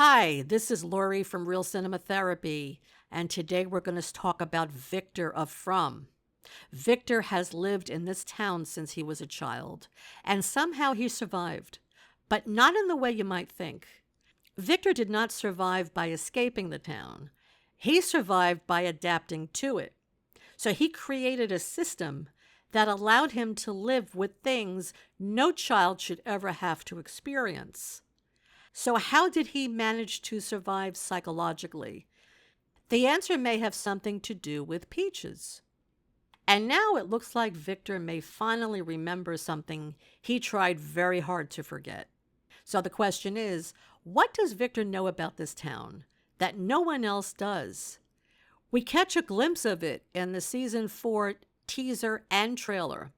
Hi, this is Lori from Real Cinema Therapy, and today we're going to talk about Victor of From. Victor has lived in this town since he was a child, and somehow he survived, but not in the way you might think. Victor did not survive by escaping the town. He survived by adapting to it. So he created a system that allowed him to live with things no child should ever have to experience. So, how did he manage to survive psychologically? The answer may have something to do with peaches. And now it looks like Victor may finally remember something he tried very hard to forget. So, the question is, what does Victor know about this town that no one else does? We catch a glimpse of it in the season 4 teaser and trailer,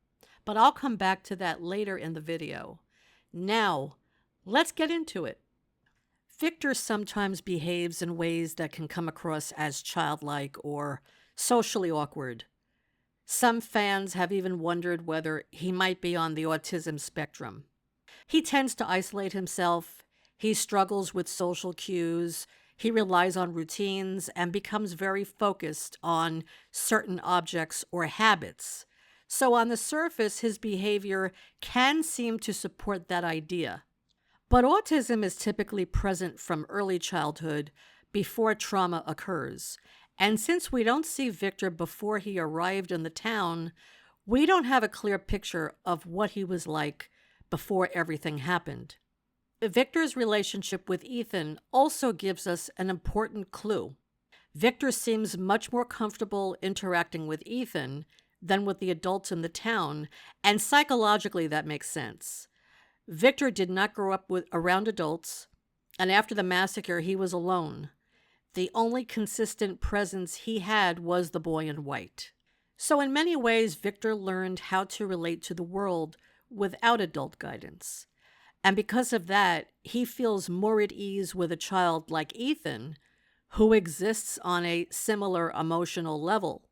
but I'll come back to that later in the video. Now, let's get into it. Victor sometimes behaves in ways that can come across as childlike or socially awkward. Some fans have even wondered whether he might be on the autism spectrum. He tends to isolate himself, he struggles with social cues, he relies on routines, and becomes very focused on certain objects or habits. So, on the surface, his behavior can seem to support that idea. But autism is typically present from early childhood before trauma occurs. And since we don't see Victor before he arrived in the town, we don't have a clear picture of what he was like before everything happened. Victor's relationship with Ethan also gives us an important clue. Victor seems much more comfortable interacting with Ethan than with the adults in the town, and psychologically that makes sense. Victor did not grow up around adults, and after the massacre, he was alone. The only consistent presence he had was the boy in white. So, in many ways, Victor learned how to relate to the world without adult guidance. And because of that, he feels more at ease with a child like Ethan, who exists on a similar emotional level.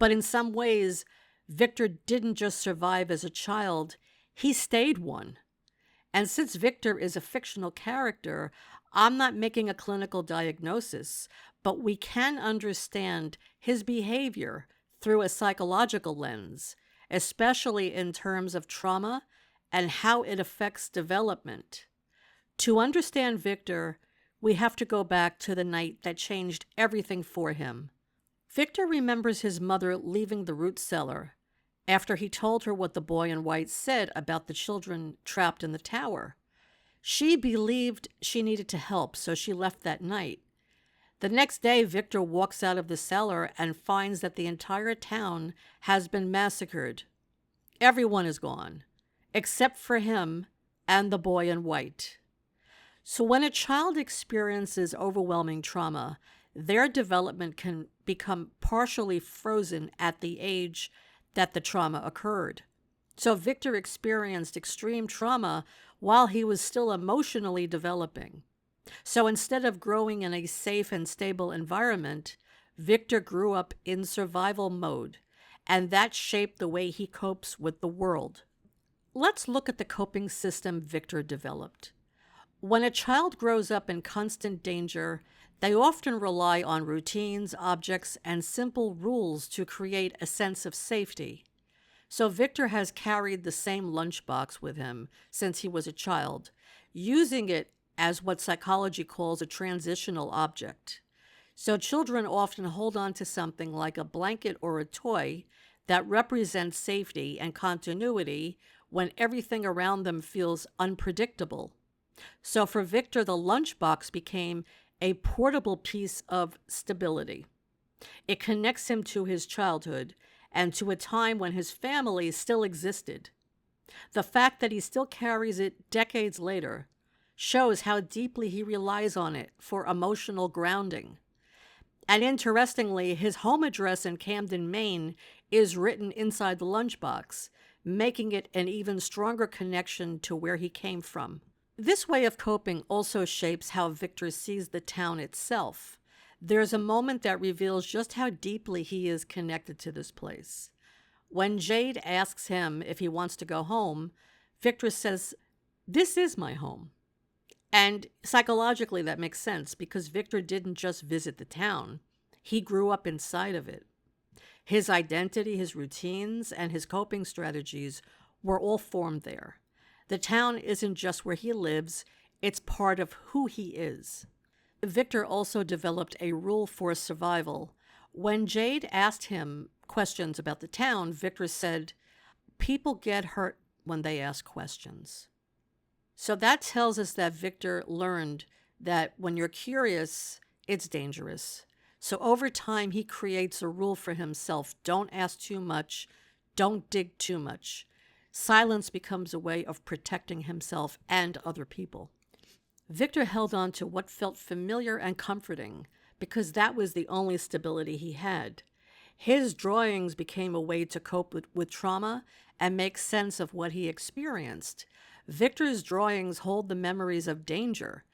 But in some ways, Victor didn't just survive as a child, he stayed one. And since Victor is a fictional character, I'm not making a clinical diagnosis, but we can understand his behavior through a psychological lens, especially in terms of trauma and how it affects development. To understand Victor, we have to go back to the night that changed everything for him. Victor remembers his mother leaving the root cellar after he told her what the boy in white said about the children trapped in the tower. She believed she needed to help, so she left that night. The next day, Victor walks out of the cellar and finds that the entire town has been massacred. Everyone is gone, except for him and the boy in white. So when a child experiences overwhelming trauma, their development can become partially frozen at the age that the trauma occurred. So Victor experienced extreme trauma while he was still emotionally developing. So instead of growing in a safe and stable environment, Victor grew up in survival mode, and that shaped the way he copes with the world. Let's look at the coping system Victor developed. When a child grows up in constant danger, they often rely on routines, objects, and simple rules to create a sense of safety. So Victor has carried the same lunchbox with him since he was a child, using it as what psychology calls a transitional object. So children often hold on to something like a blanket or a toy that represents safety and continuity when everything around them feels unpredictable. So for Victor, the lunchbox became a portable piece of stability. It connects him to his childhood and to a time when his family still existed. The fact that he still carries it decades later shows how deeply he relies on it for emotional grounding. And interestingly, his home address in Camden, Maine is written inside the lunchbox, making it an even stronger connection to where he came from. This way of coping also shapes how Victor sees the town itself. There's a moment that reveals just how deeply he is connected to this place. When Jade asks him if he wants to go home, Victor says, "This is my home." And psychologically, that makes sense because Victor didn't just visit the town, he grew up inside of it. His identity, his routines, and his coping strategies were all formed there. The town isn't just where he lives, it's part of who he is. Victor also developed a rule for survival. When Jade asked him questions about the town, Victor said, "People get hurt when they ask questions." So that tells us that Victor learned that when you're curious, it's dangerous. So over time, he creates a rule for himself. Don't ask too much. Don't dig too much. Silence becomes a way of protecting himself and other people. Victor held on to what felt familiar and comforting because that was the only stability he had. His drawings became a way to cope with trauma and make sense of what he experienced. Victor's drawings hold the memories of danger.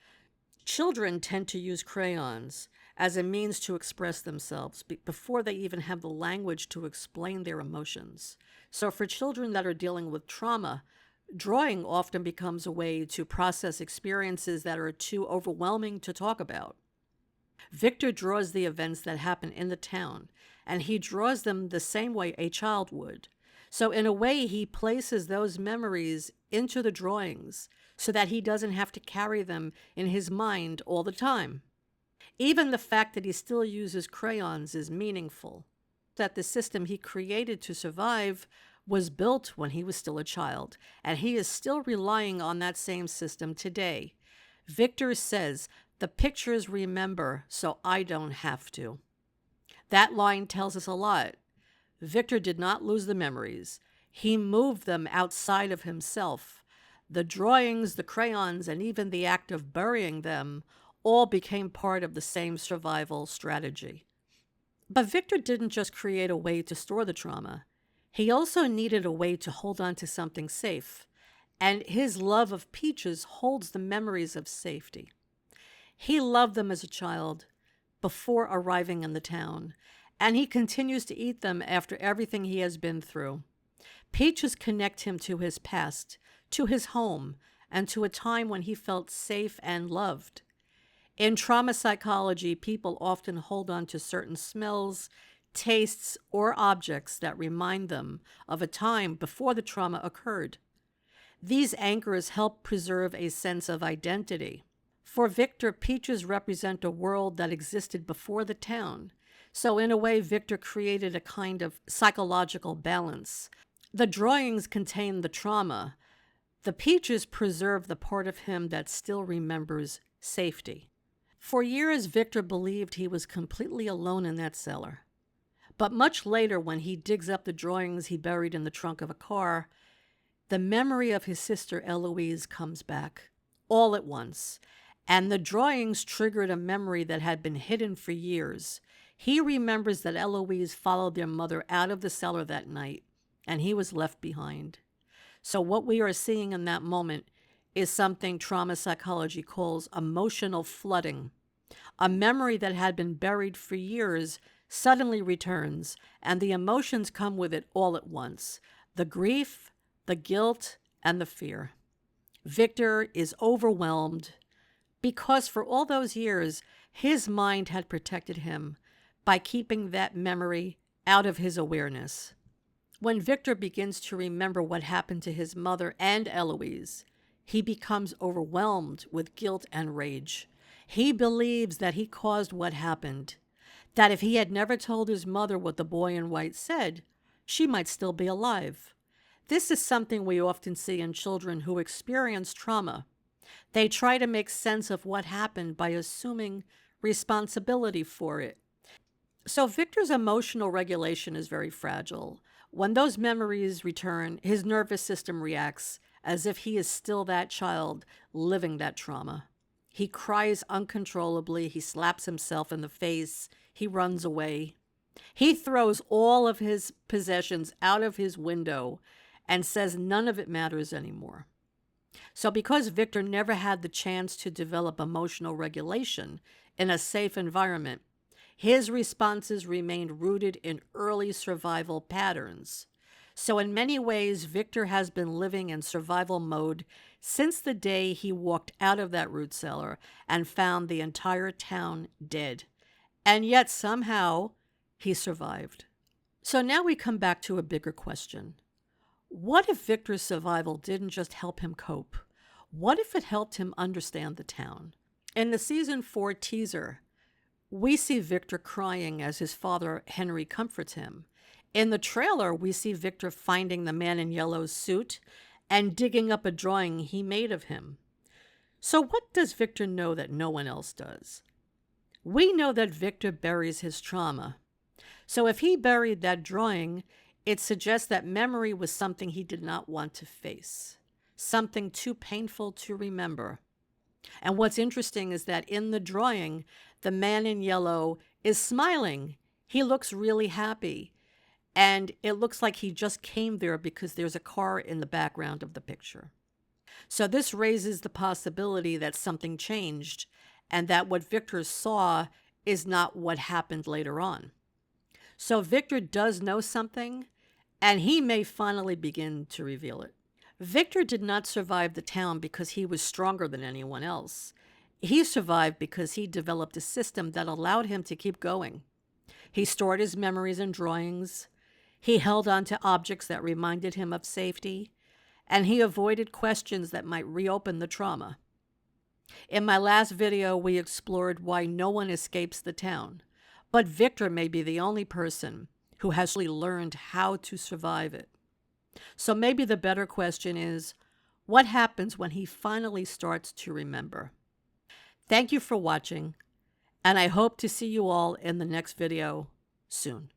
Children tend to use crayons as a means to express themselves before they even have the language to explain their emotions. So for children that are dealing with trauma, drawing often becomes a way to process experiences that are too overwhelming to talk about. Victor draws the events that happen in the town, and he draws them the same way a child would. So in a way, he places those memories into the drawings so that he doesn't have to carry them in his mind all the time. Even the fact that he still uses crayons is meaningful, that the system he created to survive was built when he was still a child, and he is still relying on that same system today. Victor says, "The pictures remember, so I don't have to." That line tells us a lot. Victor did not lose the memories. He moved them outside of himself. The drawings, the crayons, and even the act of burying them all became part of the same survival strategy. But Victor didn't just create a way to store the trauma. He also needed a way to hold on to something safe. And his love of peaches holds the memories of safety. He loved them as a child before arriving in the town, and he continues to eat them after everything he has been through. Peaches connect him to his past, to his home, and to a time when he felt safe and loved. In trauma psychology, people often hold on to certain smells, tastes, or objects that remind them of a time before the trauma occurred. These anchors help preserve a sense of identity. For Victor, peaches represent a world that existed before the town. So in a way, Victor created a kind of psychological balance. The drawings contain the trauma. The peaches preserve the part of him that still remembers safety. For years, Victor believed he was completely alone in that cellar. But much later, when he digs up the drawings he buried in the trunk of a car, the memory of his sister Eloise comes back, all at once. And the drawings triggered a memory that had been hidden for years. He remembers that Eloise followed their mother out of the cellar that night, and he was left behind. So what we are seeing in that moment is something trauma psychology calls emotional flooding. A memory that had been buried for years suddenly returns, and the emotions come with it all at once. The grief, the guilt, and the fear. Victor is overwhelmed because for all those years, his mind had protected him by keeping that memory out of his awareness. When Victor begins to remember what happened to his mother and Eloise, he becomes overwhelmed with guilt and rage. He believes that he caused what happened, that if he had never told his mother what the boy in white said, she might still be alive. This is something we often see in children who experience trauma. They try to make sense of what happened by assuming responsibility for it. So Victor's emotional regulation is very fragile. When those memories return, his nervous system reacts as if he is still that child living that trauma. He cries uncontrollably, he slaps himself in the face, he runs away. He throws all of his possessions out of his window and says none of it matters anymore. So because Victor never had the chance to develop emotional regulation in a safe environment, his responses remained rooted in early survival patterns. So, in many ways, Victor has been living in survival mode since the day he walked out of that root cellar and found the entire town dead. And yet, somehow, he survived. So, now we come back to a bigger question. What if Victor's survival didn't just help him cope? What if it helped him understand the town? In the season 4 teaser, we see Victor crying as his father Henry comforts him. In the trailer, we see Victor finding the man in yellow's suit and digging up a drawing he made of him. So, what does Victor know that no one else does? We know that Victor buries his trauma. So, if he buried that drawing, it suggests that memory was something he did not want to face, something too painful to remember. And what's interesting is that in the drawing, the man in yellow is smiling. He looks really happy. And it looks like he just came there because there's a car in the background of the picture. So this raises the possibility that something changed and that what Victor saw is not what happened later on. So Victor does know something, and he may finally begin to reveal it. Victor did not survive the town because he was stronger than anyone else. He survived because he developed a system that allowed him to keep going. He stored his memories in drawings. He held on to objects that reminded him of safety, and he avoided questions that might reopen the trauma. In my last video, we explored why no one escapes the town, but Victor may be the only person who has really learned how to survive it. So maybe the better question is, what happens when he finally starts to remember? Thank you for watching, and I hope to see you all in the next video soon.